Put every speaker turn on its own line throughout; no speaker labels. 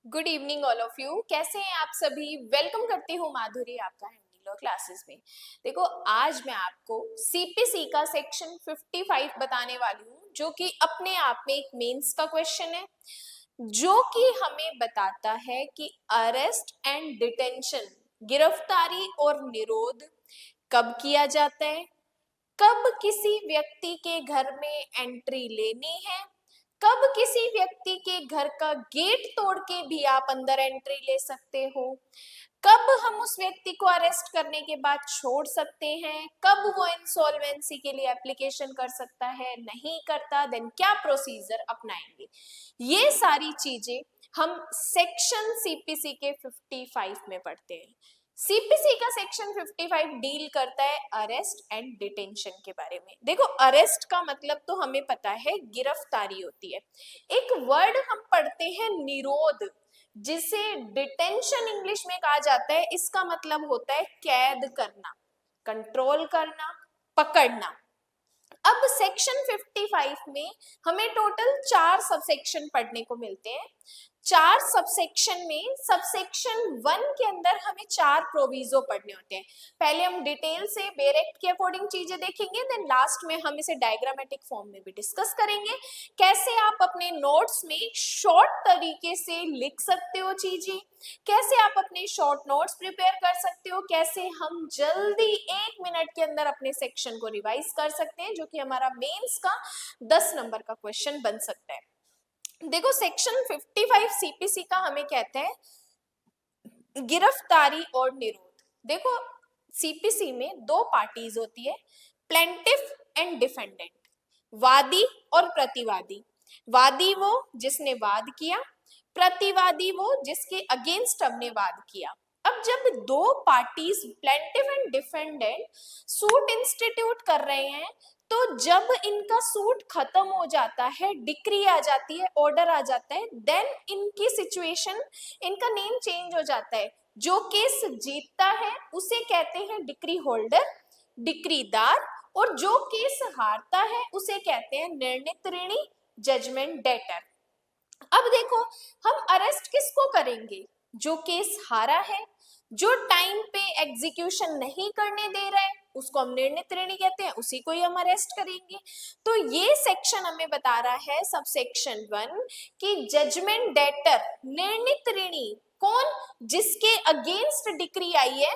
Good evening all of you. कैसे हैं आप सभी? वेलकम करती हूँ माधुरी आपका हैंडलर क्लासेस में। देखो, आज मैं आपको सीपीसी का सेक्शन 55 बताने वाली हूँ, जो कि अपने आप में एक मेंस का क्वेश्चन है, जो कि हमें बताता है कि अरेस्ट एंड डिटेंशन, गिरफ्तारी और निरोध कब किया जाता है, कब किसी व्यक्ति के घर में एंट्री लेनी है, कब किसी व्यक्ति के घर का गेट तोड़ के भी आप अंदर एंट्री ले सकते हो, कब हम उस व्यक्ति को अरेस्ट करने के बाद छोड़ सकते हैं, कब वो इंसॉल्वेंसी के लिए एप्लीकेशन कर सकता है, नहीं करता देन क्या प्रोसीजर अपनाएंगे। ये सारी चीजें हम सेक्शन सीपीसी के 55 में पढ़ते हैं। सीपीसी का सेक्शन 55 डील करता है अरेस्ट एंड डिटेंशन के बारे में। देखो, अरेस्ट का मतलब तो हमें पता है गिरफ्तारी होती है। एक वर्ड हम पढ़ते हैं निरोध, जिसे डिटेंशन इंग्लिश में कहा जाता है। इसका मतलब होता है कैद करना, कंट्रोल करना, पकड़ना। अब सेक्शन 55 में हमें टोटल 4 सबसेक्शन पढ़ने को मिलते हैं। 4 सबसेक्शन में सबसेक्शन 1 के अंदर हमें 4 प्रोविजो पढ़ने होते हैं। पहले हम डिटेल से बेयर एक्ट के अकॉर्डिंग चीजें देखेंगे, देन लास्ट में हम इसे डायग्रामेटिक फॉर्म में भी डिस्कस करेंगे। कैसे आप अपने नोट्स में शॉर्ट तरीके से लिख सकते हो चीजें, कैसे आप अपने शॉर्ट नोट्स प्रिपेयर कर सकते हो, कैसे हम जल्दी 1 मिनट के अंदर अपने सेक्शन को रिवाइज कर सकते हैं, जो कि हमारा मेंस का 10 नंबर का क्वेश्चन बन सकता है। देखो, सेक्शन 55 सीपीसी का हमें कहते हैं गिरफ्तारी और निरोध। देखो, सीपीसी में 2 पार्टीज होती है, प्लेंटिफ एंड डिफेंडेंट, वादी और प्रतिवादी। वादी वो जिसने वाद किया, प्रतिवादी वो जिसके अगेंस्ट हमने वाद किया। अब जब 2 parties plaintiff and defendant suit institute कर रहे हैं, तो जब इनका सूट खत्म हो जाता है, डिक्री आ जाती है, ऑर्डर आ जाता है, देन इनकी सिचुएशन, इनका नेम चेंज हो जाता है। जो केस जीतता है उसे कहते हैं डिक्री होल्डर, डिक्रीदार, और जो केस हारता है उसे कहते हैं निर्णित ऋणी, जजमेंट डेटर। अब देखो, हम अरेस्ट किसको करेंगे? जो केस हारा है, जो टाइम पे एग्जीक्यूशन नहीं करने दे रहा है, उसको हम निर्णित ऋणी कहते हैं, उसी को ही हम अरेस्ट करेंगे। तो ये सेक्शन हमें बता रहा है, सब सेक्शन 1, कि जजमेंट डेटर, निर्णित ऋणी कौन? जिसके अगेंस्ट डिक्री आई है।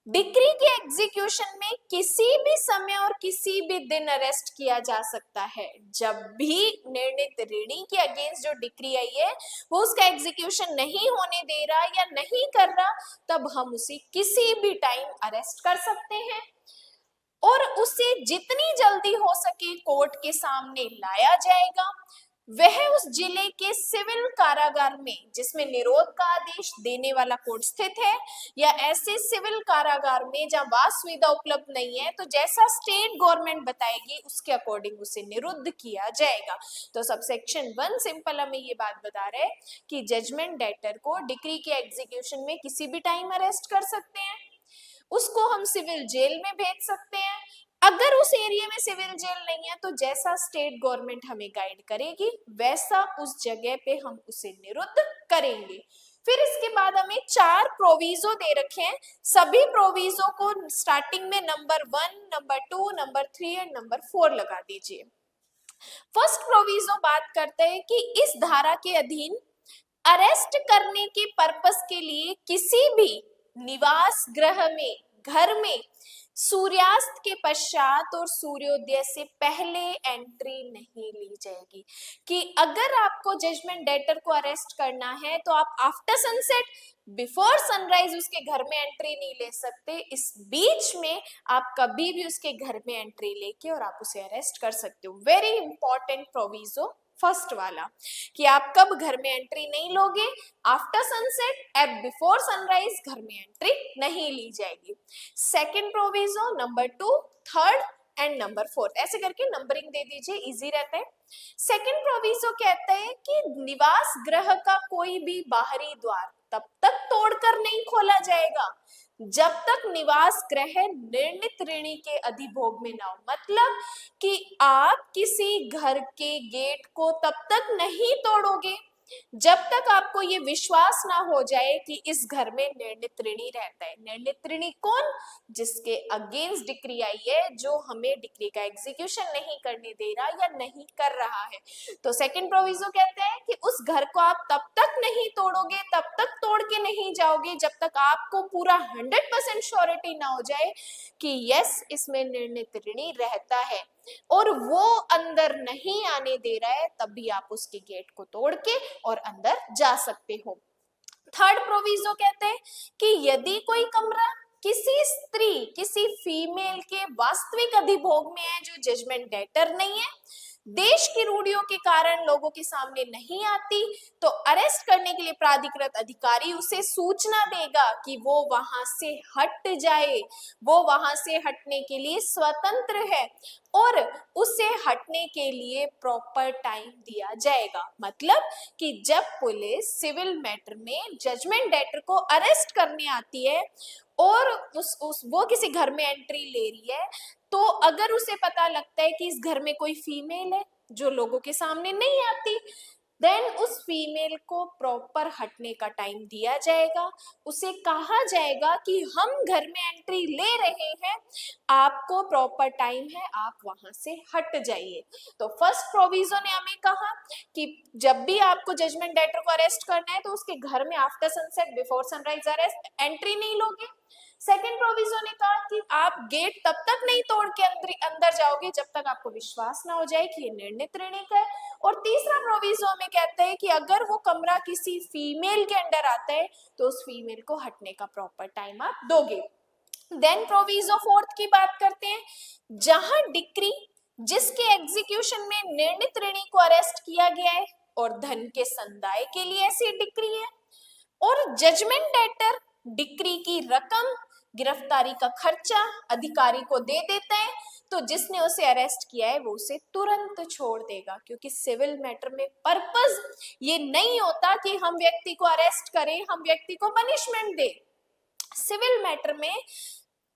डिक्री के एग्जीक्यूशन में किसी भी समय और किसी भी दिन अरेस्ट किया जा सकता है। जब भी निर्णित ऋणी के अगेंस्ट जो डिक्री आई है वो उसका एग्जीक्यूशन नहीं होने दे रहा या नहीं कर रहा, तब हम उसे किसी भी टाइम अरेस्ट कर सकते हैं और उसे जितनी जल्दी हो सके कोर्ट के सामने लाया जाएगा। वह उस जिले के सिविल कारागार में, जिसमें निरोध का आदेश देने वाला कोर्ट स्थित है, या ऐसे सिविल कारागार में जहां वास सुविधा उपलब्ध नहीं है, तो जैसा स्टेट गवर्नमेंट बताएगी उसके अकॉर्डिंग उसे निरुद्ध किया जाएगा। तो सबसेक्शन 1 सिंपल हमें ये बात बता रहे हैं कि जजमेंट डेटर को डिक्री के एग्जीक्यूशन में किसी भी टाइम अरेस्ट कर सकते हैं, उसको हम सिविल जेल में भेज सकते हैं। अगर उस एरिया में सिविल जेल नहीं है, तो जैसा स्टेट गवर्नमेंट हमें गाइड करेगी वैसा उस जगह पे हम उसे निरुद्ध करेंगे। फिर इसके बाद हमें 4 प्रोविजो दे रखे हैं। सभी प्रोविजो को स्टार्टिंग में number 1, number 2, number 3 and number 4 लगा दीजिए। फर्स्ट प्रोविजो बात करते हैं कि इस धारा के अधीन अरेस्ट करने के पर्पस के लिए किसी भी निवास गृह में, घर में सूर्यास्त के पश्चात और सूर्योदय से पहले एंट्री नहीं ली जाएगी। कि अगर आपको जजमेंट डेटर को अरेस्ट करना है तो आप आफ्टर सनसेट, बिफोर सनराइज उसके घर में एंट्री नहीं ले सकते। इस बीच में आप कभी भी उसके घर में एंट्री लेके और आप उसे अरेस्ट कर सकते हो। वेरी इंपॉर्टेंट प्रोविजो फर्स्ट वाला, कि आप कब घर में एंट्री नहीं लोगे? After sunset at before sunrise घर में एंट्री नहीं ली जाएगी। Second proviso number 2, third and number 4, ऐसे करके नंबरिंग दे दीजिए, इजी रहता है। सेकंड प्रोविजो कहता है कि निवास गृह का कोई भी बाहरी द्वार तब तक तोड़कर नहीं खोला जाएगा जब तक निवास गृह निर्णित ऋणी के अधिभोग में ना हो। मतलब कि आप किसी घर के गेट को तब तक नहीं तोड़ोगे जब तक आपको ये विश्वास ना हो जाए कि इस घर में निर्णित ऋणी रहता है। निर्णित ऋणी कौन? जिसके अगेंस्ट डिक्री आई है, जो हमें डिक्री का एग्जीक्यूशन नहीं करने दे रहा या नहीं कर रहा है। तो सेकंड प्रोविजो कहते हैं कि उस घर को आप तब तक नहीं तोड़ोगे, तब तक तोड़ के नहीं जाओगे जब तक आपको पूरा 100% श्योरिटी ना हो जाए कि यस इसमें निर्णित ऋणी रहता है और वो अंदर नहीं आने दे रहा है, तब भी आप उसके गेट को तोड़ के और अंदर जा सकते हो। थर्ड प्रोविजो कहते हैं कि यदि कोई कमरा किसी स्त्री, किसी फीमेल के वास्तविक अधिभोग में है जो जजमेंट डेटर नहीं है, देश की रूढ़ियों के कारण लोगों के सामने नहीं आती, तो अरेस्ट करने के लिए प्राधिकृत अधिकारी उसे सूचना देगा कि वो वहां से हट जाए। वो वहां से हटने के लिए स्वतंत्र है और उसे हटने के लिए प्रॉपर टाइम दिया जाएगा। मतलब कि जब पुलिस सिविल मैटर में जजमेंट डेटर को अरेस्ट करने आती है और उस वो किसी घर में एंट्री ले रही है, तो अगर उसे पता लगता है कि इस घर में कोई फीमेल है जो लोगों के सामने नहीं आती, देन उस फीमेल को प्रॉपर हटने का टाइम दिया जाएगा। उसे कहा जाएगा कि हम घर में एंट्री ले रहे हैं, आपको प्रॉपर टाइम है, आप वहां से हट जाइए। तो फर्स्ट प्रोविजो ने हमें कहा कि जब भी आपको जजमेंट डेटर को अरेस्ट करना है तो उसके घर में after sunset before sunrise arrest entry नहीं लोगे। सेकेंड प्रोविजो ने कहा कि आप गेट तब तक नहीं तोड़ के अंदर जाओगे जब तक आपको विश्वास ना हो जाए कि ये निर्णित ऋणी का है। और तीसरा प्रोविजो में कहते हैं कि अगर वो कमरा किसी फीमेल के अंडर आता है तो उस फीमेल को हटने का प्रॉपर टाइम आप दोगे। देन प्रोविजो फोर्थ की बात करते हैं, जहां डिक्री जिसके एग्जीक्यूशन में निर्णित ऋणी को अरेस्ट किया गया है और धन के संदाय के लिए ऐसी डिक्री है और जजमेंट डेटर डिक्री की रकम, गिरफ्तारी का खर्चा अधिकारी को दे देता है, तो जिसने उसे अरेस्ट किया है वो उसे तुरंत छोड़ देगा। क्योंकि सिविल मैटर में पर्पस ये नहीं होता कि हम व्यक्ति को अरेस्ट करें, हम व्यक्ति को पनिशमेंट दे। सिविल मैटर में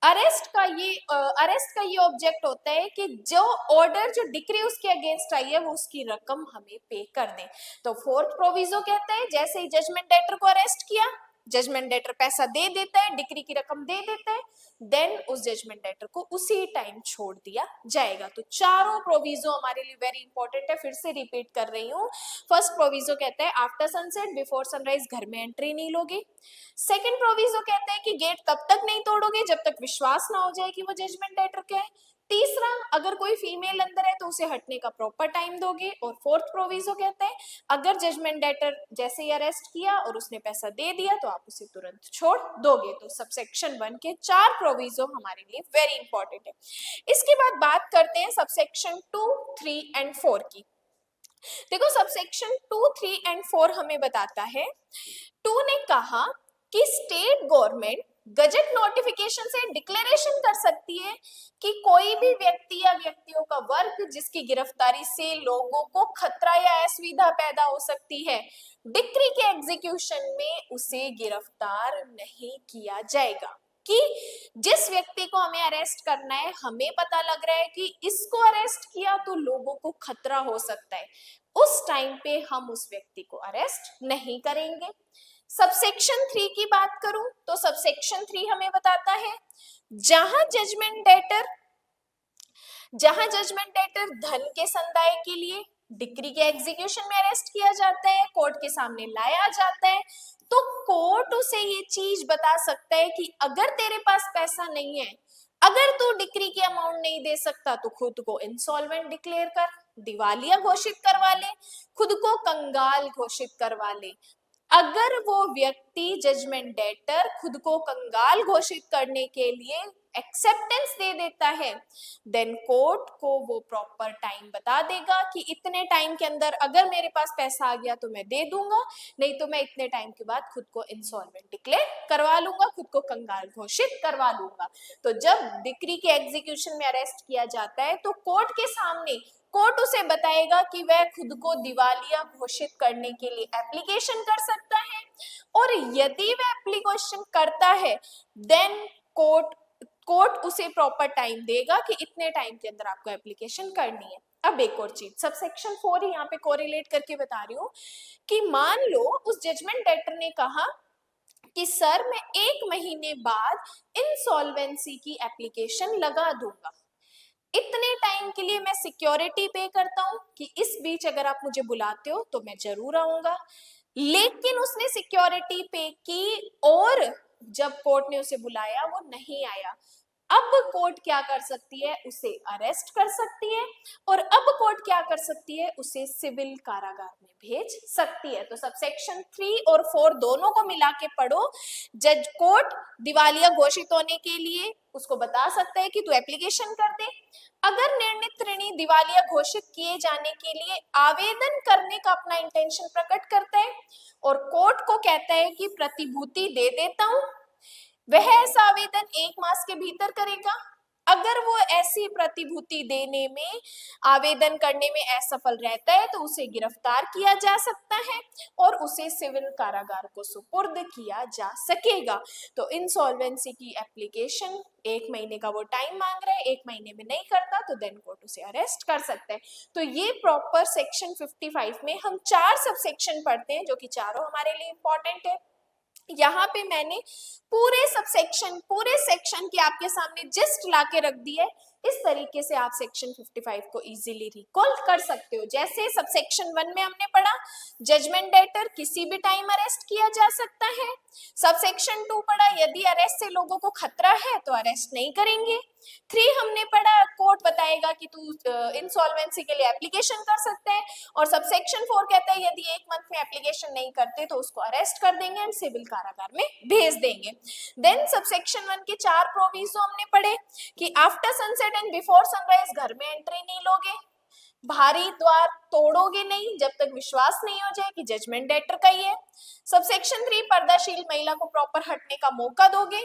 अरेस्ट का ये ऑब्जेक्ट होता है कि जो ऑर्डर, जो डिक्री उसके अगेंस्ट आई है वो उसकी रकम हमें पे कर दे। तो फोर्थ प्रोविजो कहता है जैसे ही जजमेंट डेटर को अरेस्ट किया, जजमेंट डेटर पैसा दे देता है, डिक्री की रकम दे देता है, देन उस जजमेंट डेटर को उसी टाइम छोड़ दिया जाएगा। तो चारों प्रोविजो हमारे लिए वेरी इंपॉर्टेंट है, फिर से रिपीट कर रही हूँ। फर्स्ट प्रोविजो कहता है आफ्टर सनसेट बिफोर सनराइज घर में एंट्री नहीं लोगे। सेकंड प्रोविजो कहते हैं कि गेट तब तक नहीं तोड़ोगे जब तक विश्वास ना हो जाए कि वो जजमेंट डेटर क्या है। तीसरा, अगर कोई फीमेल अंदर है तो उसे हटने का प्रॉपर टाइम दोगे। और फोर्थ प्रोविजो कहते हैं अगर जजमेंट डेटर जैसे ही अरेस्ट किया और उसने पैसा दे दिया तो आप उसे तुरंत छोड़ दोगे। तो सबसेक्शन 1 के 4 प्रोविजो हमारे लिए वेरी इंपॉर्टेंट है। इसके बाद बात करते हैं सबसेक्शन 2, 3 एंड 4 की। देखो सबसेक्शन 2, 3 एंड 4 हमें बताता है, 2 ने कहा कि स्टेट गवर्नमेंट गजट नोटिफिकेशन से डिक्लेरेशन कर सकती है कि कोई भी व्यक्ति या व्यक्तियों का वर्ग जिसकी गिरफ्तारी से लोगों को खतरा या असुविधा पैदा हो सकती है, डिक्री के एग्जीक्यूशन में उसे गिरफ्तार नहीं किया जाएगा। कि जिस व्यक्ति को हमें अरेस्ट करना है, हमें पता लग रहा है कि इसको अरेस्ट किया तो लोगों को खतरा हो सकता है, उस टाइम पे हम उस व्यक्ति को अरेस्ट नहीं करेंगे। सबसेक्शन 3 की बात करूं तो सबसेक्शन 3 हमें बताता है जहां जजमेंट डेटर धन के संदाय के लिए डिक्री के एग्जीक्यूशन में अरेस्ट किया जाता है, कोर्ट के सामने लाया जाता है, तो कोर्ट उसे ये चीज बता सकता है कि अगर तेरे पास पैसा नहीं है, अगर तू डिक्री की अमाउंट नहीं दे सकता तो खुद को इंसॉल्वेंट डिक्लेयर कर, दिवालिया घोषित करवा ले, खुद को कंगाल घोषित करवा ले। अगर वो व्यक्ति जजमेंट डेटर खुद को कंगाल घोषित करने के लिए एक्सेप्टेंस दे देता है, देन कोर्ट को वो प्रॉपर टाइम बता देगा कि इतने टाइम के अंदर अगर मेरे पास पैसा आ गया तो मैं दे दूंगा, नहीं तो मैं इतने टाइम के बाद खुद को इंसॉल्वेंट डिक्लेयर करवा लूंगा, खुद को कंगाल घोषित करवा लूंगा। तो जब डिक्री के एग्जीक्यूशन में अरेस्ट किया जाता है तो कोर्ट के सामने कोर्ट उसे बताएगा कि वह खुद को दिवालिया घोषित करने के लिए एप्लीकेशन कर सकता है, और यदि वह एप्लीकेशन करता है देन कोर्ट उसे प्रॉपर टाइम देगा कि इतने टाइम के अंदर आपको एप्लीकेशन करनी है। अब एक और चीज, सबसेक्शन 4 ही यहाँ पे कोरिलेट करके बता रही हूँ कि मान लो उस जजमेंट डेटर ने कहा कि सर मैं 1 महीने बाद इंसॉल्वेंसी की एप्लीकेशन लगा दूंगा, इतने टाइम के लिए मैं सिक्योरिटी पे करता हूं कि इस बीच अगर आप मुझे बुलाते हो तो मैं जरूर आऊंगा। लेकिन उसने सिक्योरिटी पे की और जब कोर्ट ने उसे बुलाया वो नहीं आया, अब कोर्ट क्या कर सकती है, उसे अरेस्ट कर सकती है, और अब कोर्ट क्या कर सकती है, उसे सिविल कारागार में भेज सकती है। तो सबसेक्शन 3 और 4 दोनों को मिला के पढ़ो। जज कोर्ट दिवालिया घोषित होने के लिए उसको बता सकता है कि तू एप्लीकेशन कर दे। अगर निर्णित ऋणी दिवालिया घोषित किए जाने के लिए आवेदन करने का अपना इंटेंशन प्रकट करता है और कोर्ट को कहता है कि प्रतिभूति दे देता हूं, वह ऐसा आवेदन 1 मास के भीतर करेगा। अगर वो ऐसी प्रतिभूति देने में, आवेदन करने में असफल रहता है तो उसे गिरफ्तार किया जा सकता है और उसे सिविल कारागार को सुपुर्द किया जा सकेगा। तो इंसॉल्वेंसी की एप्लीकेशन 1 महीने का वो टाइम मांग रहा है, 1 महीने में नहीं करता तो देन कोर्ट उसे अरेस्ट कर सकता है। तो ये प्रॉपर सेक्शन 55 में हम 4 सबसेक्शन पढ़ते हैं जो कि चारों हमारे लिए इंपॉर्टेंट है। यहाँ पे मैंने पूरे सेक्शन की आपके सामने जिस्ट लाके रख दी है। इस तरीके से आप सेक्शन 55 को इजीली रिकॉल कर सकते हो। जैसे सबसेक्शन 1 में हमने पढ़ा जजमेंट डेटर किसी भी टाइम अरेस्ट किया जा सकता है। सबसेक्शन 2 पढ़ा यदि अरेस्ट से लोगों को खतरा है तो अरेस्ट नहीं करेंगे। 3 हमने पढ़ा कोर्ट बताएगा कि तू इंसॉल्वेंसी के लिए एप्लीकेशन कर सकते हैं, और सबसेक्शन 4 कहता है यदि 1 मंथ में एप्लीकेशन नहीं करते तो उसको अरेस्ट कर देंगे एंड सिविल कारागार में भेज देंगे। देन सबसेक्शन 1 के 4 प्रोविजो हमने पढ़े कि after sunset and before sunrise घर में एंट्री नहीं लोगे, भारी द्वार तोड़ोगे नहीं जब तक विश्वास नहीं हो जाए कि जजमेंट डेटर का ही है। सबसेक्शन 3 पर्दाशील महिला को प्रॉपर हटने का मौका दोगे,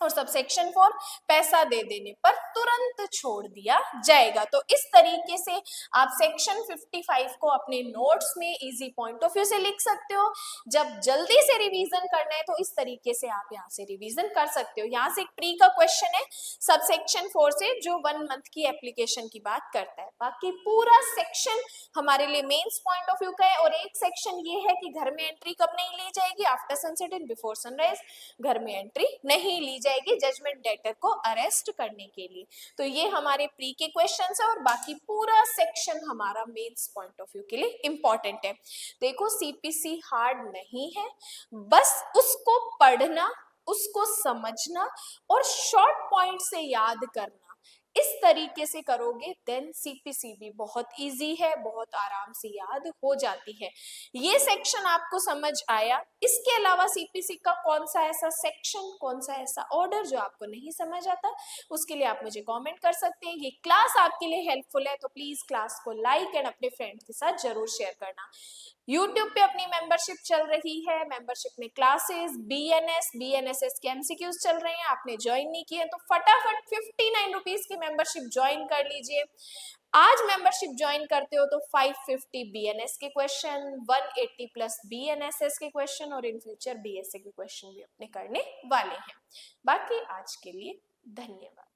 और सबसेक्शन 4 पैसा दे देने पर तुरंत छोड़ दिया जाएगा। तो इस तरीके से आप सेक्शन 55 को अपने नोट्स में इजी पॉइंट ऑफ व्यू से लिख सकते हो। जब जल्दी से रिवीजन करना है तो इस तरीके से आप यहाँ से रिवीजन कर सकते हो। यहाँ से एक प्री का क्वेश्चन है सबसेक्शन 4 से जो 1 मंथ की एप्लीकेशन की बात करता है। बाकी पूरा सेक्शन हमारे लिए मेंस पॉइंट ऑफ व्यू का है, और एक सेक्शन ये है कि घर में एंट्री कब नहीं ली जाएगी, after sunset and before sunrise घर में एंट्री नहीं ली जाएगी जजमेंट डेटर को अरेस्ट करने के लिए। तो ये हमारे प्री के क्वेश्चंस है, और बाकी पूरा सेक्शन हमारा मेंस पॉइंट ऑफ व्यू के लिए इंपॉर्टेंट है। देखो सीपीसी हार्ड नहीं है, बस उसको पढ़ना, उसको समझना और शॉर्ट पॉइंट से याद करना, इस तरीके से करोगे देन सीपीसी भी बहुत इजी है, बहुत आराम से याद हो जाती है। ये सेक्शन आपको समझ आया? इसके अलावा सीपीसी का कौन सा ऐसा सेक्शन, कौन सा ऐसा ऑर्डर जो आपको नहीं समझ आता, उसके लिए आप मुझे कमेंट कर सकते हैं। ये क्लास आपके लिए हेल्पफुल है तो प्लीज क्लास को लाइक एंड अपने फ्रेंड्स के साथ जरूर शेयर करना। यूट्यूब पे अपनी मेंबरशिप चल रही है, मेंबरशिप में क्लासेस बीएनएसएस के एमसीक्यूज चल रहे हैं, आपने ज्वाइन नहीं किए तो फटाफट 59 रुपीज की मेंबरशिप ज्वाइन कर लीजिए। आज मेंबरशिप ज्वाइन करते हो तो 550 बीएनएस के क्वेश्चन, 180 प्लस बीएनएसएस के क्वेश्चन और इन फ्यूचर बीएसए के क्वेश्चन भी अपने करने वाले हैं। बाकी आज के लिए धन्यवाद।